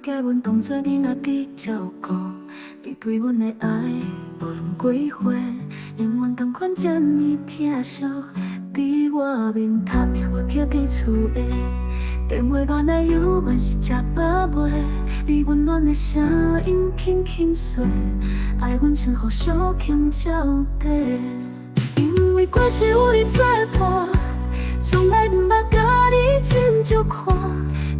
嫁阮当作囡仔伫照顾，你对阮的爱无论几岁，永远同款这么疼惜。伫我面头，我徛伫厝的，电话原来犹原是这把袂，你温暖的声音轻轻碎，爱阮像雨小欠照底。因为关系有你作伴，从来毋捌甲你亲像看。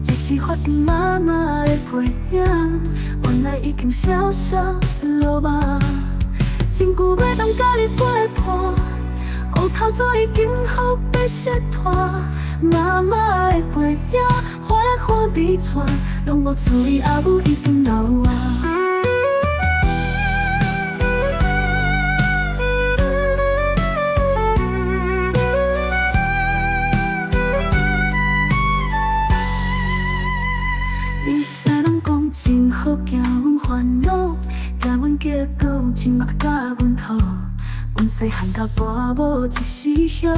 只是发现妈妈的背影，原来已经消失落寞。真久要当甲你陪伴，乌头早已经予被摔断。妈妈的背影，花花悲喘，拢无注意阿母已经老啊。伊啥人讲真好，惊阮烦恼，惊阮结果真捌甲阮讨。阮细汉到大无一时晓，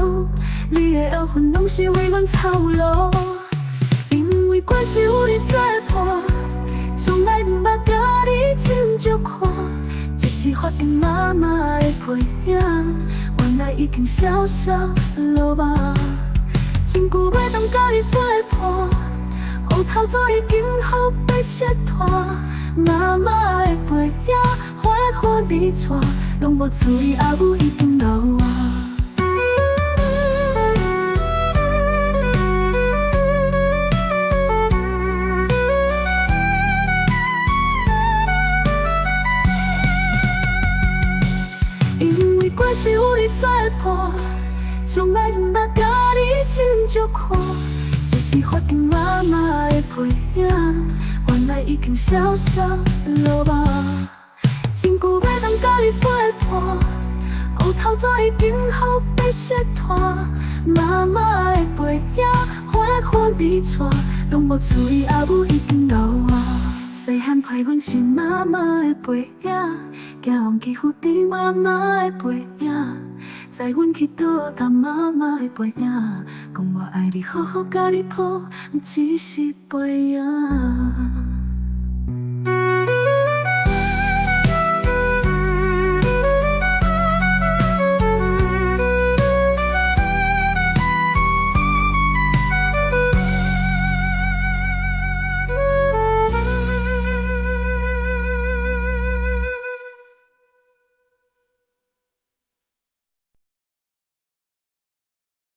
你的缘分拢是为阮操劳。因为关系有你作伴，从来毋捌甲你亲像看。只是发现妈妈的背影，原来已经消失落寞。真久要当甲你陪伴，乌头早已经予被摔断。妈妈的背影，花花悲喘，拢无注意阿母已经老啊。因为关系有你作伴，从来毋捌甲你亲像看。只是发现妈妈的背影，原来已经消失落寞。真久要当甲你陪伴，乌头早已经予被摔断。妈妈的背影，花花悲喘，拢无注意阿母已经老啊。细汉陪阮是妈妈的背影，惊忘记负伫妈妈的背影。在阮去倒搭妈妈的背影，讲我爱你，好好甲你抱，只是背影。